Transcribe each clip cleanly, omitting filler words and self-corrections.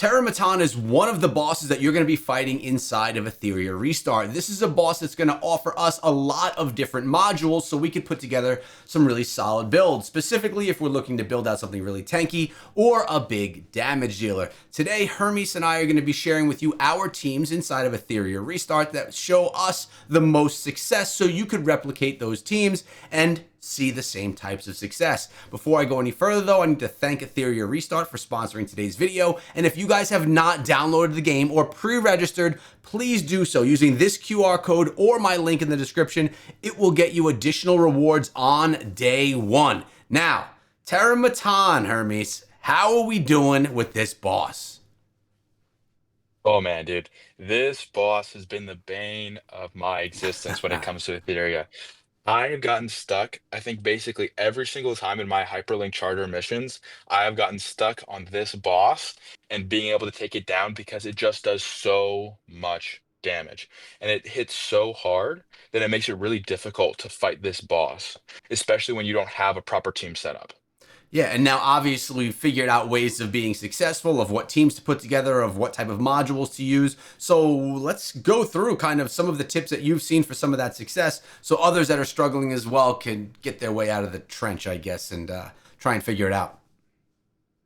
Terrormaton is one of the bosses that you're going to be fighting inside of Etheria Restart. This is a boss that's going to offer us a lot of different modules so we could put together some really solid builds, specifically if we're looking to build out something really tanky or a big damage dealer. Today, Hermes and I are going to be sharing with you our teams inside of Etheria Restart that show us the most success so you could replicate those teams and see the same types of success. Before I go any further though, I need to thank Etheria Restart for sponsoring today's video. And if you guys have not downloaded the game or pre-registered, please do so using this QR code or my link in the description. It will get you additional rewards on day one. Now, Terrormaton, Hermes, how are we doing with this boss? Oh man, dude, this boss has been the bane of my existence when it comes to Etheria. I have gotten stuck, I think basically every single time in my hyperlink charter missions, I have gotten stuck on this boss and being able to take it down because it just does so much damage. And it hits so hard that it makes it really difficult to fight this boss, especially when you don't have a proper team setup. Yeah, and now obviously we've figured out ways of being successful, of what teams to put together, of what type of modules to use. So let's go through kind of some of the tips that you've seen for some of that success so others that are struggling as well can get their way out of the trench, I guess, and try and figure it out.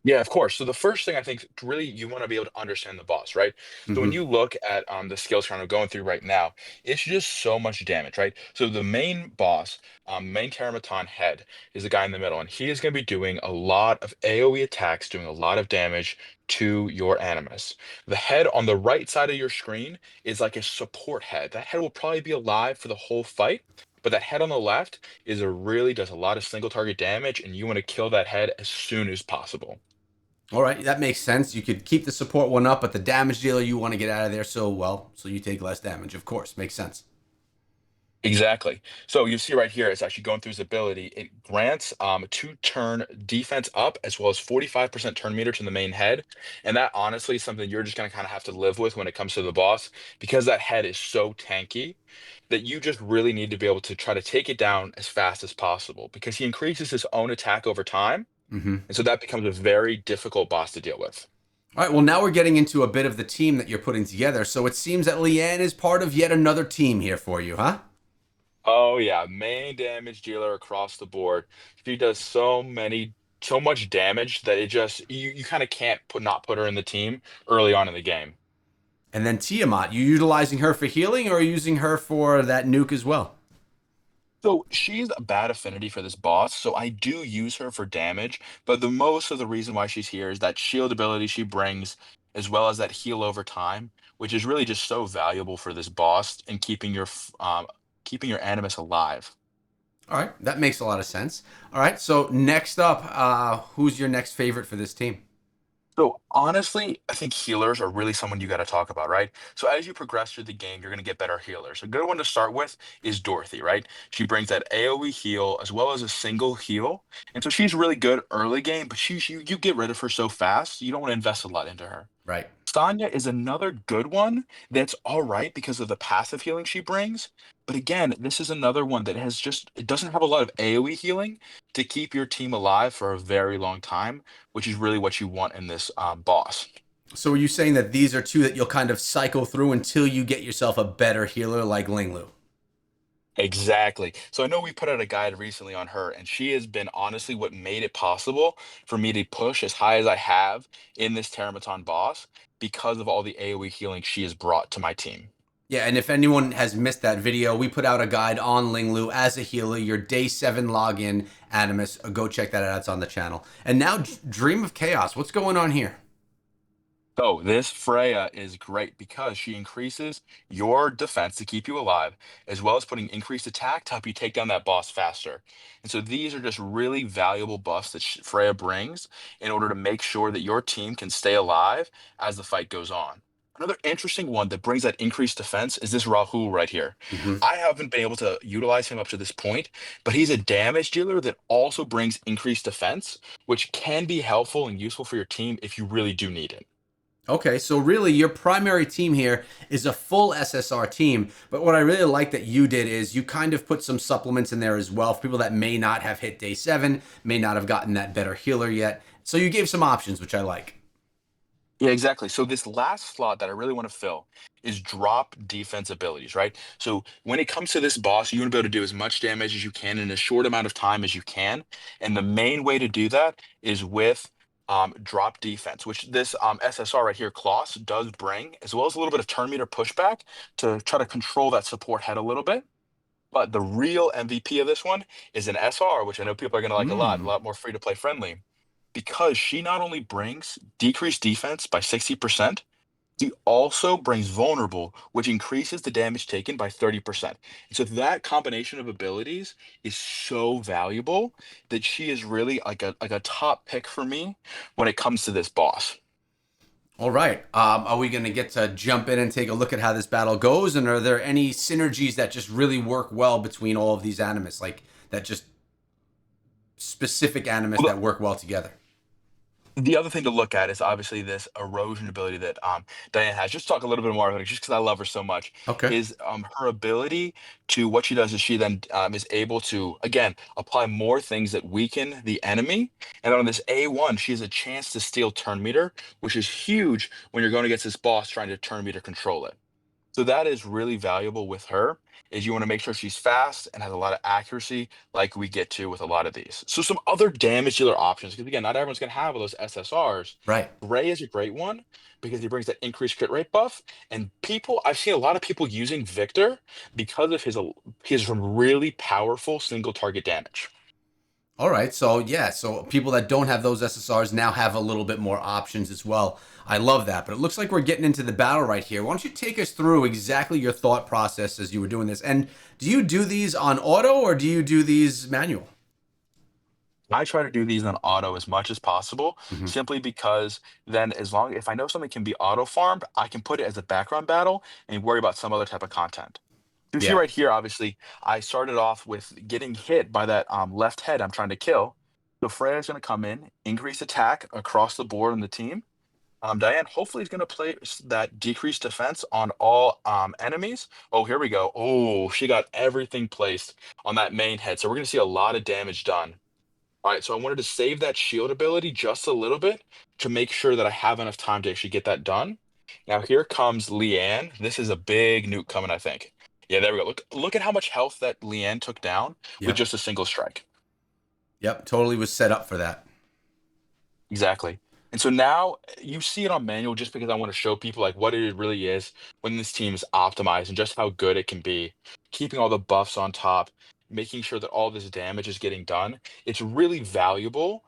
Yeah, of course. So the first thing I think really you want to be able to understand the boss, right? So when Hmm. you look at the skills tree I'm going through right now, it's just so much damage, right? So the main boss, main Terramaton head, is the guy in the middle, and he is going to be doing a lot of AoE attacks, doing a lot of damage to your Animus. The head on the right side of your screen is like a support head. That head will probably be alive for the whole fight. But that head on the left is a really does a lot of single target damage, and you want to kill that head as soon as possible. All right, that makes sense. You could keep the support one up, but the damage dealer you want to get out of there so, well, so you take less damage, of course. Makes sense. Exactly. So you see right here, it's actually going through his ability. It grants 2 turn defense up as well as 45% turn meter to the main head. And that honestly is something you're just going to kind of have to live with when it comes to the boss because that head is so tanky that you just really need to be able to try to take it down as fast as possible because he increases his own attack over time. Hmm. And so that becomes a very difficult boss to deal with. All right, well, now we're getting into a bit of the team that you're putting together. So it seems that Leanne is part of yet another team here for you, huh? Oh yeah, main damage dealer across the board. She does so much damage that it just you kind of can't not put her in the team early on in the game. And then Tiamat, you utilizing her for healing or using her for that nuke as well? So she's a bad affinity for this boss, so I do use her for damage, but the most of the reason why she's here is that shield ability she brings, as well as that heal over time, which is really just so valuable for this boss and keeping your animus alive. All right, that makes a lot of sense. All right, so next up, who's your next favorite for this team? So honestly, I think healers are really someone you got to talk about, right? So as you progress through the game, you're going to get better healers. A good one to start with is Dorothy, right? She brings that AoE heal as well as a single heal. And so she's really good early game, but you get rid of her so fast, you don't want to invest a lot into her. Right. Sonya is another good one that's all right because of the passive healing she brings. But again, this is another one that it doesn't have a lot of AoE healing to keep your team alive for a very long time, which is really what you want in this boss. So are you saying that these are two that you'll kind of cycle through until you get yourself a better healer like Linglu? Exactly. So I know we put out a guide recently on her, and she has been honestly what made it possible for me to push as high as I have in this Terramaton boss because of all the AoE healing she has brought to my team. Yeah, and if anyone has missed that video, we put out a guide on Linglu as a healer, your day 7 login, Animus. Go check that out. It's on the channel. And now Dream of Chaos. What's going on here? So this Freya is great because she increases your defense to keep you alive, as well as putting increased attack to help you take down that boss faster. And so these are just really valuable buffs that Freya brings in order to make sure that your team can stay alive as the fight goes on. Another interesting one that brings that increased defense is this Rahul right here. Hmm. I haven't been able to utilize him up to this point, but he's a damage dealer that also brings increased defense, which can be helpful and useful for your team if you really do need it. Okay, so really your primary team here is a full SSR team, but what I really like that you did is you kind of put some supplements in there as well for people that may not have hit day 7, may not have gotten that better healer yet. So you gave some options, which I like. Yeah, exactly. So this last slot that I really want to fill is drop defense abilities, right? So when it comes to this boss, you want to be able to do as much damage as you can in a short amount of time as you can. And the main way to do that is with drop defense, which this SSR right here, Kloss, does bring, as well as a little bit of turn meter pushback to try to control that support head a little bit. But the real MVP of this one is an SR, which I know people are going to like a Hmm. lot more free to play friendly, because she not only brings decreased defense by 60%, she also brings vulnerable, which increases the damage taken by 30%. And so that combination of abilities is so valuable that she is really like a top pick for me when it comes to this boss. All right. Are we going to get to jump in and take a look at how this battle goes? And are there any synergies that just really work well between all of these animus, like that just specific animus Well, that work well together? the other thing to look at is obviously this erosion ability that Diane has. Just talk a little bit more about it, just because I love her so much. Okay. Is her ability to what she does is she then is able to again apply more things that weaken the enemy, and then on this A1 she has a chance to steal turn meter, which is huge when you're going against this boss trying to turn meter control it. So that is really valuable with her, is you want to make sure she's fast and has a lot of accuracy like we get to with a lot of these. So some other damage dealer options, because again, not everyone's going to have those SSRs. Right. Gray is a great one because he brings that increased crit rate buff. And people, I've seen a lot of people using Victor because of his really powerful single target damage. All right. So, yeah. So, people that don't have those SSRs now have a little bit more options as well. I love that. But it looks like we're getting into the battle right here. Why don't you take us through exactly your thought process as you were doing this? And do you do these on auto or do you do these manual? I try to do these on auto as much as possible, Hmm. simply because then as long if I know something can be auto farmed, I can put it as a background battle and worry about some other type of content. You see Yeah. right here, obviously, I started off with getting hit by that left head I'm trying to kill. So Freya's going to come in, increase attack across the board on the team. Diane hopefully is going to place that decreased defense on all enemies. Oh, here we go. Oh, she got everything placed on that main head. So we're going to see a lot of damage done. All right, so I wanted to save that shield ability just a little bit to make sure that I have enough time to actually get that done. Now here comes Leanne. This is a big nuke coming, I think. Yeah, there we go. Look at how much health that Leanne took down with Yep. just a single strike. Yep. Totally was set up for that. Exactly. And so now you see it on manual just because I want to show people like what it really is when this team is optimized and just how good it can be. Keeping all the buffs on top, making sure that all this damage is getting done. It's really valuable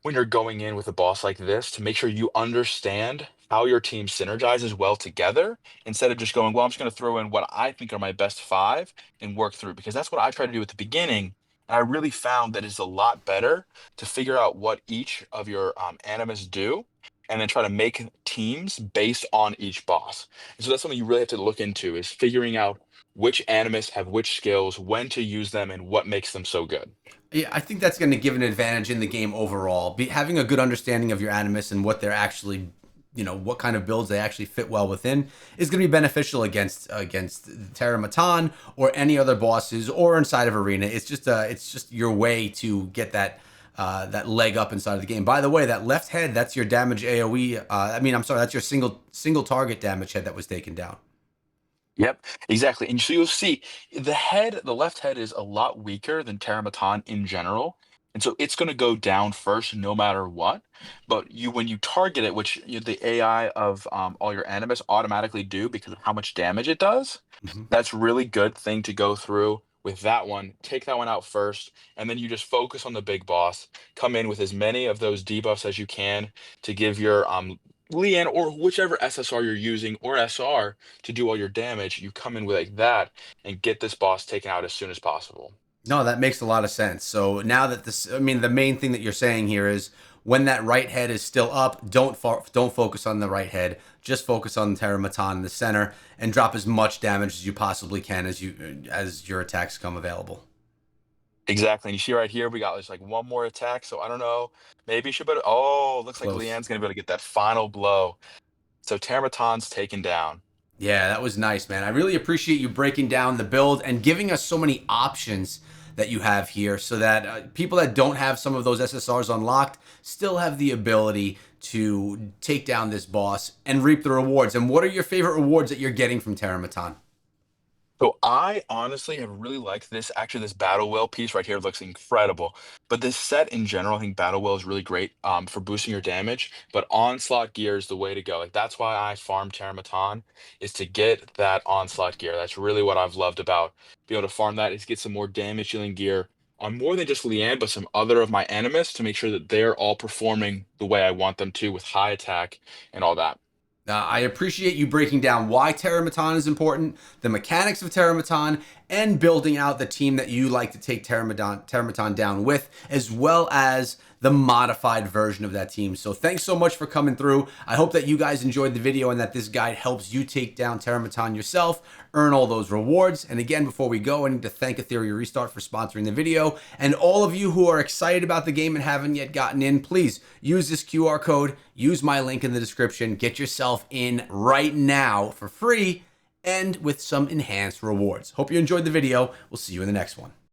when you're going in with a boss like this to make sure you understand how your team synergizes well together instead of just going, well, I'm just going to throw in what I think are my best five and work through, because that's what I try to do at the beginning. And I really found that it's a lot better to figure out what each of your animus do and then try to make teams based on each boss. And so that's something you really have to look into, is figuring out which animus have which skills, when to use them, and what makes them so good. Yeah, I think that's going to give an advantage in the game overall. Having a good understanding of your animus and what they're actually, what kind of builds they actually fit well within is going to be beneficial against Terrormaton or any other bosses or inside of Arena. It's just your way to get that leg up inside of the game. By the way, that left head, that's your damage AOE. I'm sorry, that's your single target damage head that was taken down. Yep, exactly. And so you'll see the left head is a lot weaker than Terramaton in general. And so it's going to go down first no matter what. But when you target it, which the AI of all your animus automatically do because of how much damage it does, Hmm. that's really good thing to go through with that one. Take that one out first, and then you just focus on the big boss. Come in with as many of those debuffs as you can to give your Leanne or whichever SSR you're using or SR to do all your damage. You come in with like that and get this boss taken out as soon as possible. No, that makes a lot of sense. So now that the main thing that you're saying here is when that right head is still up, don't focus on the right head. Just focus on the Terramaton in the center and drop as much damage as you possibly can as your attacks come available. Exactly. And you see right here, we got just like one more attack. So I don't know. Maybe you should better. Oh, looks like Close. Leanne's gonna be able to get that final blow. So Terramaton's taken down. Yeah, that was nice, man. I really appreciate you breaking down the build and giving us so many options that you have here so that people that don't have some of those SSRs unlocked still have the ability to take down this boss and reap the rewards. And what are your favorite rewards that you're getting from Terrormaton? So I honestly have really liked this. Actually, this battle wheel piece right here looks incredible. But this set in general, I think battle wheel is really great for boosting your damage. But onslaught gear is the way to go. Like that's why I farm Terramaton is to get that onslaught gear. That's really what I've loved about being able to farm that is get some more damage dealing gear on more than just Leanne, but some other of my enemies to make sure that they're all performing the way I want them to with high attack and all that. I appreciate you breaking down why Terramaton is important, the mechanics of Terramaton, and building out the team that you like to take Terramaton down with, as well as the modified version of that team. So thanks so much for coming through. I hope that you guys enjoyed the video and that this guide helps you take down Terramaton yourself, earn all those rewards. And again, before we go, I need to thank Etheria Restart for sponsoring the video. And all of you who are excited about the game and haven't yet gotten in, please use this QR code, use my link in the description, get yourself in right now for free and with some enhanced rewards. Hope you enjoyed the video. We'll see you in the next one.